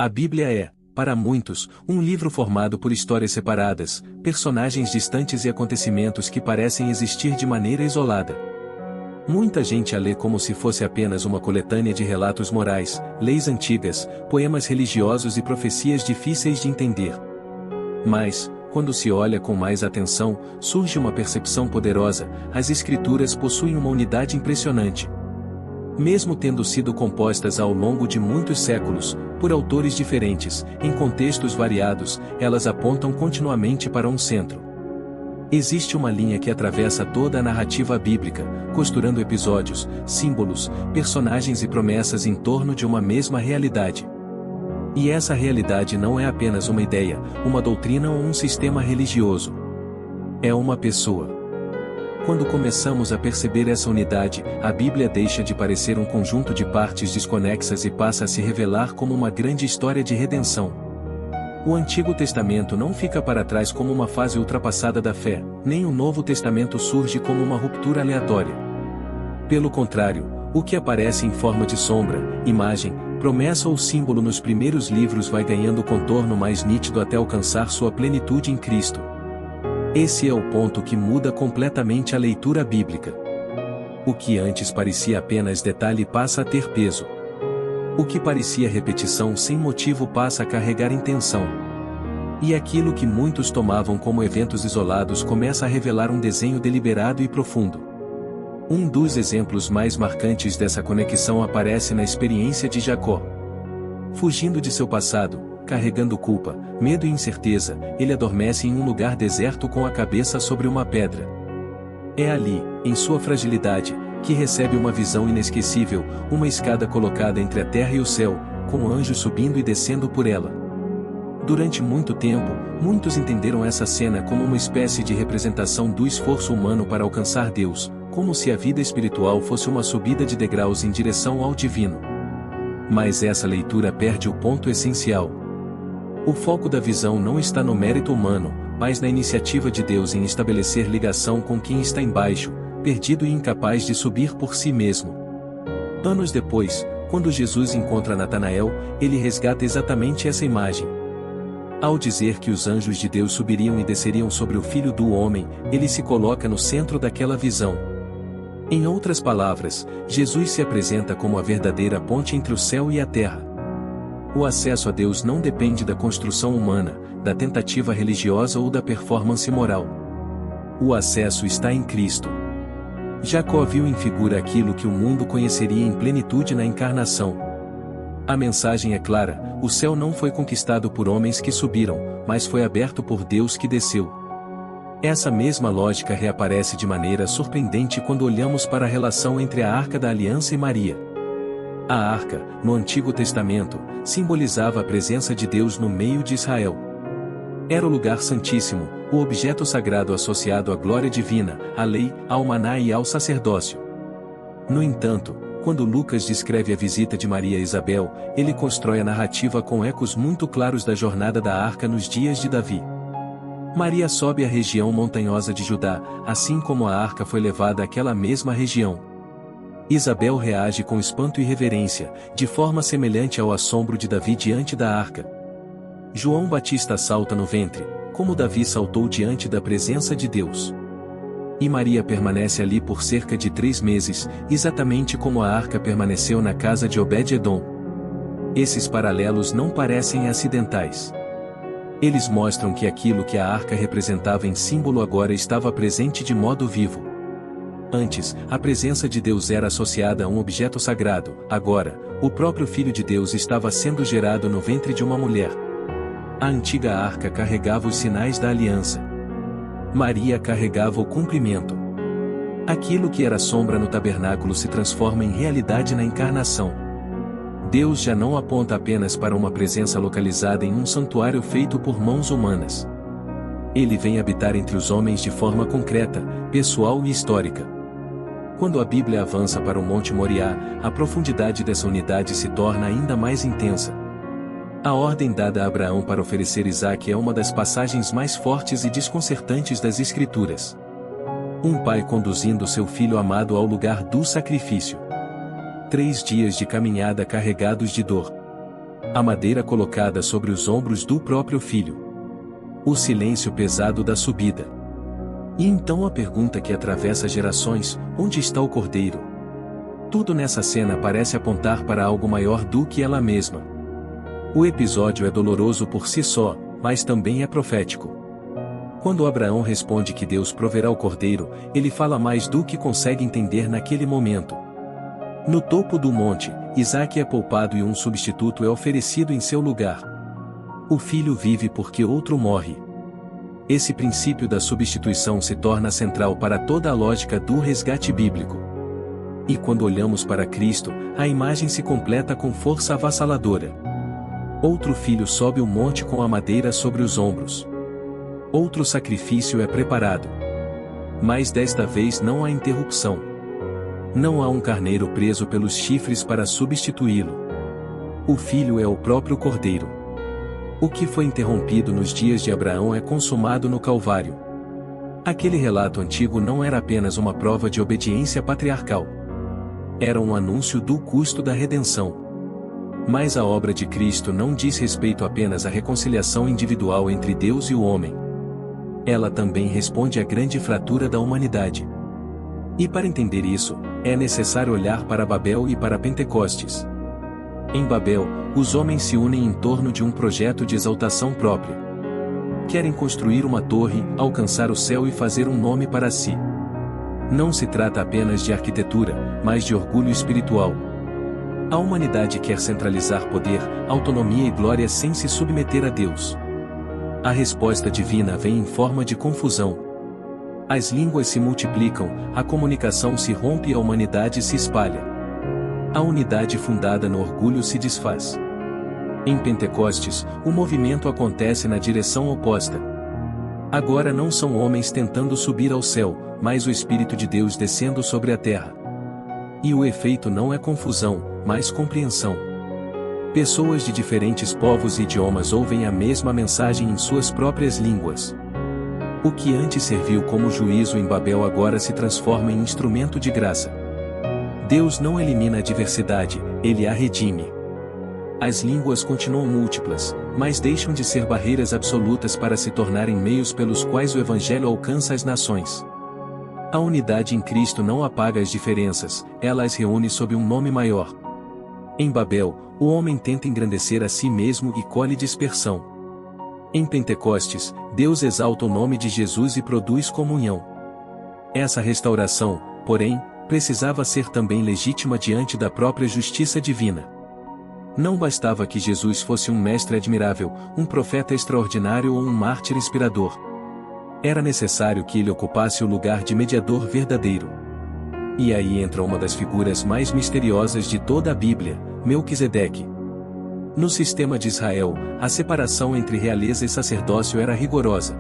A Bíblia é, para muitos, um livro formado por histórias separadas, personagens distantes e acontecimentos que parecem existir de maneira isolada. Muita gente a lê como se fosse apenas uma coletânea de relatos morais, leis antigas, poemas religiosos e profecias difíceis de entender. Mas, quando se olha com mais atenção, surge uma percepção poderosa: as Escrituras possuem uma unidade impressionante. Mesmo tendo sido compostas ao longo de muitos séculos, por autores diferentes, em contextos variados, elas apontam continuamente para um centro. Existe uma linha que atravessa toda a narrativa bíblica, costurando episódios, símbolos, personagens e promessas em torno de uma mesma realidade. E essa realidade não é apenas uma ideia, uma doutrina ou um sistema religioso. É uma pessoa. Quando começamos a perceber essa unidade, a Bíblia deixa de parecer um conjunto de partes desconexas e passa a se revelar como uma grande história de redenção. O Antigo Testamento não fica para trás como uma fase ultrapassada da fé, nem o Novo Testamento surge como uma ruptura aleatória. Pelo contrário, o que aparece em forma de sombra, imagem, promessa ou símbolo nos primeiros livros vai ganhando contorno mais nítido até alcançar sua plenitude em Cristo. Esse é o ponto que muda completamente a leitura bíblica. O que antes parecia apenas detalhe passa a ter peso. O que parecia repetição sem motivo passa a carregar intenção. E aquilo que muitos tomavam como eventos isolados começa a revelar um desenho deliberado e profundo. Um dos exemplos mais marcantes dessa conexão aparece na experiência de Jacó. Fugindo de seu passado, carregando culpa, medo e incerteza, ele adormece em um lugar deserto com a cabeça sobre uma pedra. É ali, em sua fragilidade, que recebe uma visão inesquecível, uma escada colocada entre a terra e o céu, com anjos subindo e descendo por ela. Durante muito tempo, muitos entenderam essa cena como uma espécie de representação do esforço humano para alcançar Deus, como se a vida espiritual fosse uma subida de degraus em direção ao divino. Mas essa leitura perde o ponto essencial. O foco da visão não está no mérito humano, mas na iniciativa de Deus em estabelecer ligação com quem está embaixo, perdido e incapaz de subir por si mesmo. Anos depois, quando Jesus encontra Natanael, ele resgata exatamente essa imagem. Ao dizer que os anjos de Deus subiriam e desceriam sobre o Filho do Homem, ele se coloca no centro daquela visão. Em outras palavras, Jesus se apresenta como a verdadeira ponte entre o céu e a terra. O acesso a Deus não depende da construção humana, da tentativa religiosa ou da performance moral. O acesso está em Cristo. Jacó viu em figura aquilo que o mundo conheceria em plenitude na encarnação. A mensagem é clara: o céu não foi conquistado por homens que subiram, mas foi aberto por Deus que desceu. Essa mesma lógica reaparece de maneira surpreendente quando olhamos para a relação entre a Arca da Aliança e Maria. A Arca, no Antigo Testamento, simbolizava a presença de Deus no meio de Israel. Era o lugar santíssimo, o objeto sagrado associado à glória divina, à lei, ao maná e ao sacerdócio. No entanto, quando Lucas descreve a visita de Maria a Isabel, ele constrói a narrativa com ecos muito claros da jornada da Arca nos dias de Davi. Maria sobe a região montanhosa de Judá, assim como a Arca foi levada àquela mesma região. Isabel reage com espanto e reverência, de forma semelhante ao assombro de Davi diante da Arca. João Batista salta no ventre, como Davi saltou diante da presença de Deus. E Maria permanece ali por cerca de 3 meses, exatamente como a Arca permaneceu na casa de Obed-Edom. Esses paralelos não parecem acidentais. Eles mostram que aquilo que a Arca representava em símbolo agora estava presente de modo vivo. Antes, a presença de Deus era associada a um objeto sagrado; agora, o próprio Filho de Deus estava sendo gerado no ventre de uma mulher. A antiga arca carregava os sinais da aliança. Maria carregava o cumprimento. Aquilo que era sombra no tabernáculo se transforma em realidade na encarnação. Deus já não aponta apenas para uma presença localizada em um santuário feito por mãos humanas. Ele vem habitar entre os homens de forma concreta, pessoal e histórica. Quando a Bíblia avança para o Monte Moriá, a profundidade dessa unidade se torna ainda mais intensa. A ordem dada a Abraão para oferecer Isaque é uma das passagens mais fortes e desconcertantes das Escrituras. Um pai conduzindo seu filho amado ao lugar do sacrifício. 3 dias de caminhada carregados de dor. A madeira colocada sobre os ombros do próprio filho. O silêncio pesado da subida. E então a pergunta que atravessa gerações: onde está o cordeiro? Tudo nessa cena parece apontar para algo maior do que ela mesma. O episódio é doloroso por si só, mas também é profético. Quando Abraão responde que Deus proverá o cordeiro, ele fala mais do que consegue entender naquele momento. No topo do monte, Isaque é poupado e um substituto é oferecido em seu lugar. O filho vive porque outro morre. Esse princípio da substituição se torna central para toda a lógica do resgate bíblico. E quando olhamos para Cristo, a imagem se completa com força avassaladora. Outro filho sobe o monte com a madeira sobre os ombros. Outro sacrifício é preparado. Mas desta vez não há interrupção. Não há um carneiro preso pelos chifres para substituí-lo. O filho é o próprio cordeiro. O que foi interrompido nos dias de Abraão é consumado no Calvário. Aquele relato antigo não era apenas uma prova de obediência patriarcal. Era um anúncio do custo da redenção. Mas a obra de Cristo não diz respeito apenas à reconciliação individual entre Deus e o homem. Ela também responde à grande fratura da humanidade. E para entender isso, é necessário olhar para Babel e para Pentecostes. Em Babel, os homens se unem em torno de um projeto de exaltação própria. Querem construir uma torre, alcançar o céu e fazer um nome para si. Não se trata apenas de arquitetura, mas de orgulho espiritual. A humanidade quer centralizar poder, autonomia e glória sem se submeter a Deus. A resposta divina vem em forma de confusão. As línguas se multiplicam, a comunicação se rompe e a humanidade se espalha. A unidade fundada no orgulho se desfaz. Em Pentecostes, o movimento acontece na direção oposta. Agora não são homens tentando subir ao céu, mas o Espírito de Deus descendo sobre a terra. E o efeito não é confusão, mas compreensão. Pessoas de diferentes povos e idiomas ouvem a mesma mensagem em suas próprias línguas. O que antes serviu como juízo em Babel agora se transforma em instrumento de graça. Deus não elimina a diversidade, ele a redime. As línguas continuam múltiplas, mas deixam de ser barreiras absolutas para se tornarem meios pelos quais o Evangelho alcança as nações. A unidade em Cristo não apaga as diferenças, ela as reúne sob um nome maior. Em Babel, o homem tenta engrandecer a si mesmo e colhe dispersão. Em Pentecostes, Deus exalta o nome de Jesus e produz comunhão. Essa restauração, porém, precisava ser também legítima diante da própria justiça divina. Não bastava que Jesus fosse um mestre admirável, um profeta extraordinário ou um mártir inspirador. Era necessário que ele ocupasse o lugar de mediador verdadeiro. E aí entra uma das figuras mais misteriosas de toda a Bíblia, Melquisedeque. No sistema de Israel, a separação entre realeza e sacerdócio era rigorosa.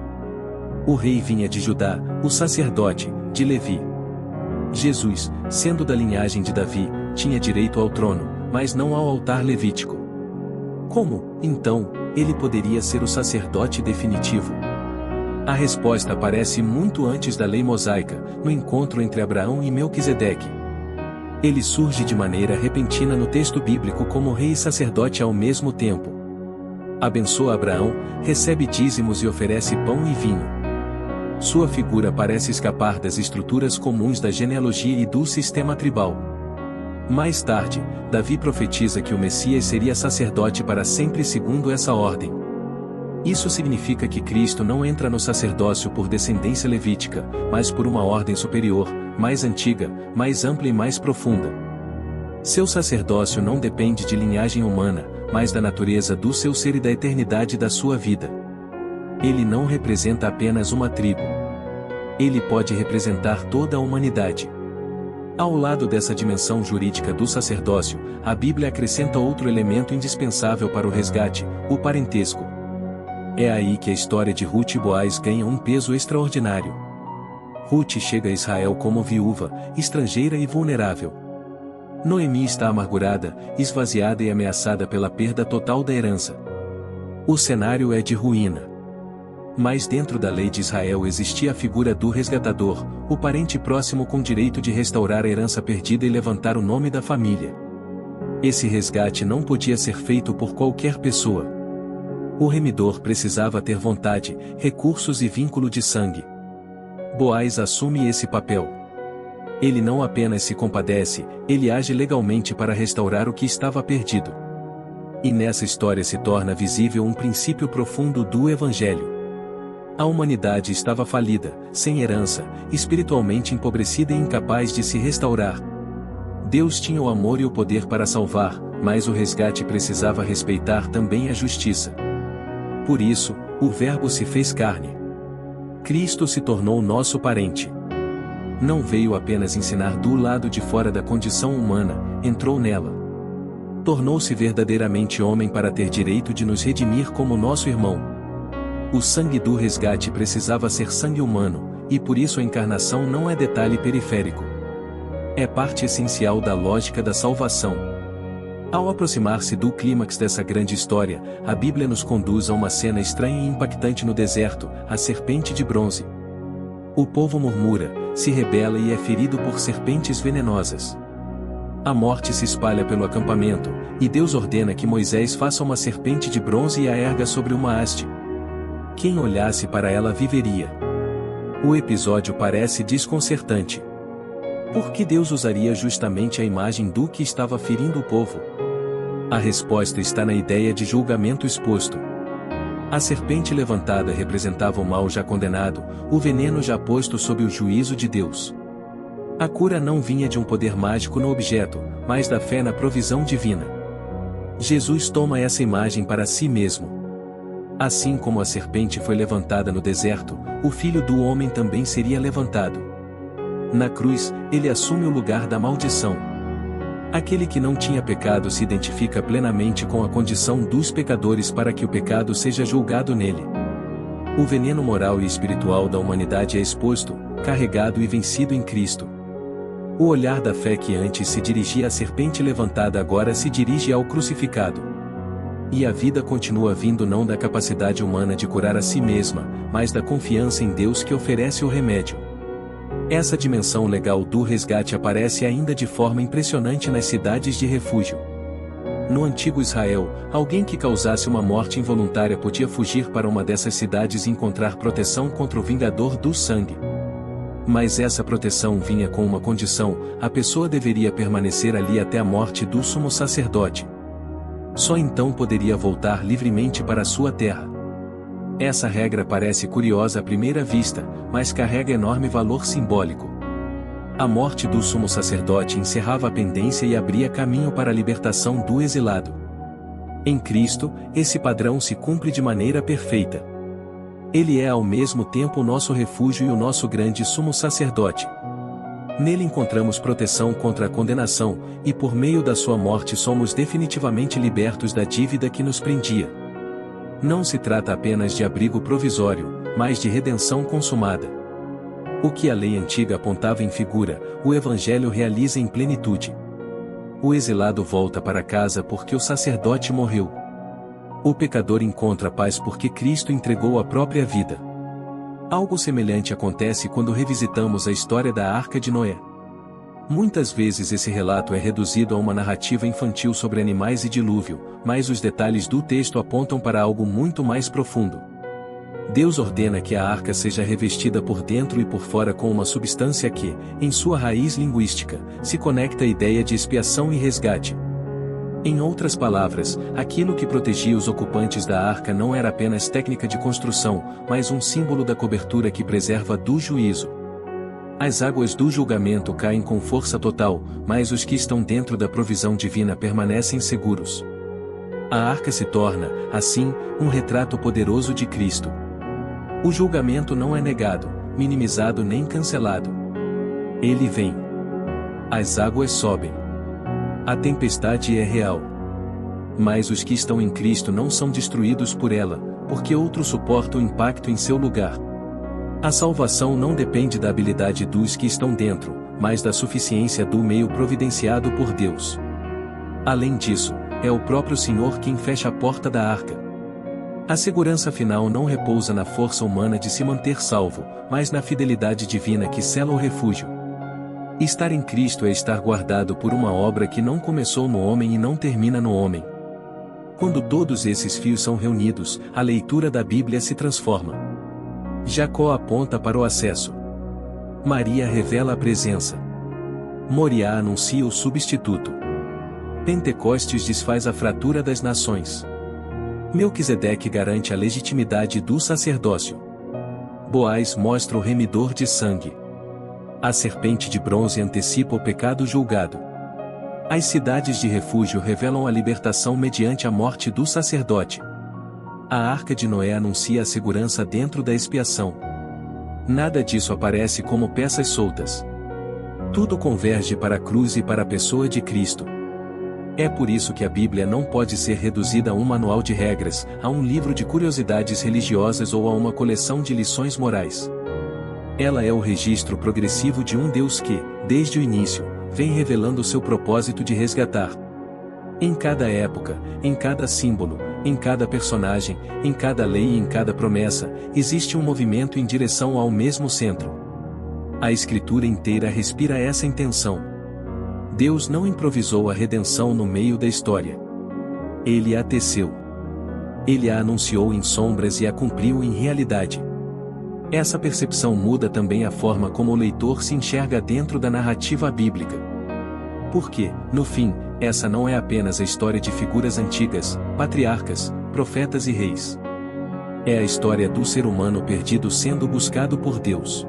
O rei vinha de Judá, o sacerdote, de Levi. Jesus, sendo da linhagem de Davi, tinha direito ao trono, mas não ao altar levítico. Como, então, ele poderia ser o sacerdote definitivo? A resposta aparece muito antes da lei mosaica, no encontro entre Abraão e Melquisedeque. Ele surge de maneira repentina no texto bíblico como rei e sacerdote ao mesmo tempo. Abençoa Abraão, recebe dízimos e oferece pão e vinho. Sua figura parece escapar das estruturas comuns da genealogia e do sistema tribal. Mais tarde, Davi profetiza que o Messias seria sacerdote para sempre segundo essa ordem. Isso significa que Cristo não entra no sacerdócio por descendência levítica, mas por uma ordem superior, mais antiga, mais ampla e mais profunda. Seu sacerdócio não depende de linhagem humana, mas da natureza do seu ser e da eternidade da sua vida. Ele não representa apenas uma tribo. Ele pode representar toda a humanidade. Ao lado dessa dimensão jurídica do sacerdócio, a Bíblia acrescenta outro elemento indispensável para o resgate, o parentesco. É aí que a história de Ruth e Boaz ganha um peso extraordinário. Ruth chega a Israel como viúva, estrangeira e vulnerável. Noemi está amargurada, esvaziada e ameaçada pela perda total da herança. O cenário é de ruína. Mas dentro da lei de Israel existia a figura do resgatador, o parente próximo com direito de restaurar a herança perdida e levantar o nome da família. Esse resgate não podia ser feito por qualquer pessoa. O remidor precisava ter vontade, recursos e vínculo de sangue. Boaz assume esse papel. Ele não apenas se compadece, ele age legalmente para restaurar o que estava perdido. E nessa história se torna visível um princípio profundo do Evangelho. A humanidade estava falida, sem herança, espiritualmente empobrecida e incapaz de se restaurar. Deus tinha o amor e o poder para salvar, mas o resgate precisava respeitar também a justiça. Por isso, o Verbo se fez carne. Cristo se tornou nosso parente. Não veio apenas ensinar do lado de fora da condição humana, entrou nela. Tornou-se verdadeiramente homem para ter direito de nos redimir como nosso irmão. O sangue do resgate precisava ser sangue humano, e por isso a encarnação não é detalhe periférico. É parte essencial da lógica da salvação. Ao aproximar-se do clímax dessa grande história, a Bíblia nos conduz a uma cena estranha e impactante no deserto, a serpente de bronze. O povo murmura, se rebela e é ferido por serpentes venenosas. A morte se espalha pelo acampamento, e Deus ordena que Moisés faça uma serpente de bronze e a erga sobre uma haste. Quem olhasse para ela viveria. O episódio parece desconcertante. Por que Deus usaria justamente a imagem do que estava ferindo o povo? A resposta está na ideia de julgamento exposto. A serpente levantada representava o mal já condenado, o veneno já posto sob o juízo de Deus. A cura não vinha de um poder mágico no objeto, mas da fé na provisão divina. Jesus toma essa imagem para si mesmo. Assim como a serpente foi levantada no deserto, o Filho do Homem também seria levantado. Na cruz, ele assume o lugar da maldição. Aquele que não tinha pecado se identifica plenamente com a condição dos pecadores para que o pecado seja julgado nele. O veneno moral e espiritual da humanidade é exposto, carregado e vencido em Cristo. O olhar da fé que antes se dirigia à serpente levantada agora se dirige ao crucificado. E a vida continua vindo não da capacidade humana de curar a si mesma, mas da confiança em Deus que oferece o remédio. Essa dimensão legal do resgate aparece ainda de forma impressionante nas cidades de refúgio. No antigo Israel, alguém que causasse uma morte involuntária podia fugir para uma dessas cidades e encontrar proteção contra o vingador do sangue. Mas essa proteção vinha com uma condição: a pessoa deveria permanecer ali até a morte do sumo sacerdote. Só então poderia voltar livremente para a sua terra. Essa regra parece curiosa à primeira vista, mas carrega enorme valor simbólico. A morte do sumo sacerdote encerrava a pendência e abria caminho para a libertação do exilado. Em Cristo, esse padrão se cumpre de maneira perfeita. Ele é ao mesmo tempo o nosso refúgio e o nosso grande sumo sacerdote. Nele encontramos proteção contra a condenação, e por meio da sua morte somos definitivamente libertos da dívida que nos prendia. Não se trata apenas de abrigo provisório, mas de redenção consumada. O que a lei antiga apontava em figura, o Evangelho realiza em plenitude. O exilado volta para casa porque o sacerdote morreu. O pecador encontra paz porque Cristo entregou a própria vida. Algo semelhante acontece quando revisitamos a história da Arca de Noé. Muitas vezes esse relato é reduzido a uma narrativa infantil sobre animais e dilúvio, mas os detalhes do texto apontam para algo muito mais profundo. Deus ordena que a arca seja revestida por dentro e por fora com uma substância que, em sua raiz linguística, se conecta à ideia de expiação e resgate. Em outras palavras, aquilo que protegia os ocupantes da arca não era apenas técnica de construção, mas um símbolo da cobertura que preserva do juízo. As águas do julgamento caem com força total, mas os que estão dentro da provisão divina permanecem seguros. A arca se torna, assim, um retrato poderoso de Cristo. O julgamento não é negado, minimizado nem cancelado. Ele vem. As águas sobem. A tempestade é real. Mas os que estão em Cristo não são destruídos por ela, porque outro suporta o impacto em seu lugar. A salvação não depende da habilidade dos que estão dentro, mas da suficiência do meio providenciado por Deus. Além disso, é o próprio Senhor quem fecha a porta da arca. A segurança final não repousa na força humana de se manter salvo, mas na fidelidade divina que sela o refúgio. Estar em Cristo é estar guardado por uma obra que não começou no homem e não termina no homem. Quando todos esses fios são reunidos, a leitura da Bíblia se transforma. Jacó aponta para o acesso. Maria revela a presença. Moriá anuncia o substituto. Pentecostes desfaz a fratura das nações. Melquisedeque garante a legitimidade do sacerdócio. Boaz mostra o remidor de sangue. A serpente de bronze antecipa o pecado julgado. As cidades de refúgio revelam a libertação mediante a morte do sacerdote. A arca de Noé anuncia a segurança dentro da expiação. Nada disso aparece como peças soltas. Tudo converge para a cruz e para a pessoa de Cristo. É por isso que a Bíblia não pode ser reduzida a um manual de regras, a um livro de curiosidades religiosas ou a uma coleção de lições morais. Ela é o registro progressivo de um Deus que, desde o início, vem revelando seu propósito de resgatar. Em cada época, em cada símbolo, em cada personagem, em cada lei e em cada promessa, existe um movimento em direção ao mesmo centro. A Escritura inteira respira essa intenção. Deus não improvisou a redenção no meio da história. Ele a teceu. Ele a anunciou em sombras e a cumpriu em realidade. Essa percepção muda também a forma como o leitor se enxerga dentro da narrativa bíblica. Porque, no fim, essa não é apenas a história de figuras antigas, patriarcas, profetas e reis. É a história do ser humano perdido sendo buscado por Deus.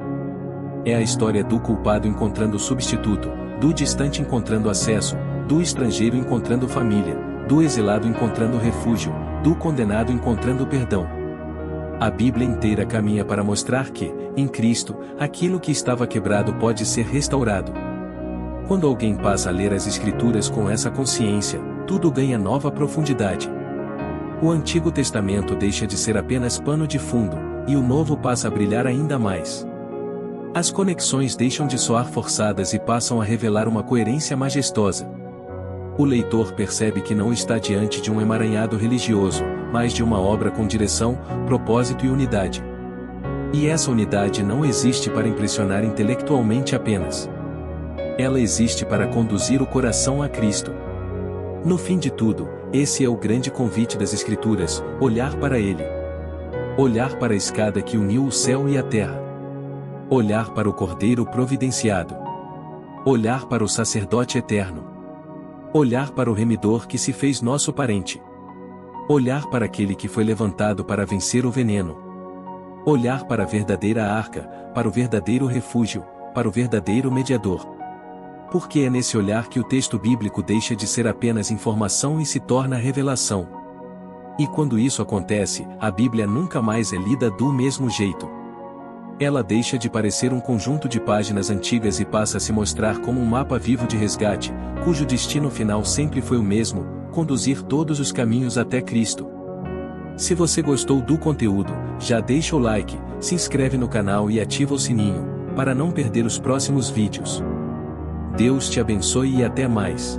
É a história do culpado encontrando substituto, do distante encontrando acesso, do estrangeiro encontrando família, do exilado encontrando refúgio, do condenado encontrando perdão. A Bíblia inteira caminha para mostrar que, em Cristo, aquilo que estava quebrado pode ser restaurado. Quando alguém passa a ler as Escrituras com essa consciência, tudo ganha nova profundidade. O Antigo Testamento deixa de ser apenas pano de fundo, e o Novo passa a brilhar ainda mais. As conexões deixam de soar forçadas e passam a revelar uma coerência majestosa. O leitor percebe que não está diante de um emaranhado religioso, mas de uma obra com direção, propósito e unidade. E essa unidade não existe para impressionar intelectualmente apenas. Ela existe para conduzir o coração a Cristo. No fim de tudo, esse é o grande convite das Escrituras: olhar para Ele. Olhar para a escada que uniu o céu e a terra. Olhar para o Cordeiro providenciado. Olhar para o sacerdote eterno. Olhar para o remidor que se fez nosso parente. Olhar para aquele que foi levantado para vencer o veneno. Olhar para a verdadeira arca, para o verdadeiro refúgio, para o verdadeiro mediador. Porque é nesse olhar que o texto bíblico deixa de ser apenas informação e se torna revelação. E quando isso acontece, a Bíblia nunca mais é lida do mesmo jeito. Ela deixa de parecer um conjunto de páginas antigas e passa a se mostrar como um mapa vivo de resgate, cujo destino final sempre foi o mesmo: conduzir todos os caminhos até Cristo. Se você gostou do conteúdo, já deixa o like, se inscreve no canal e ativa o sininho, para não perder os próximos vídeos. Deus te abençoe e até mais.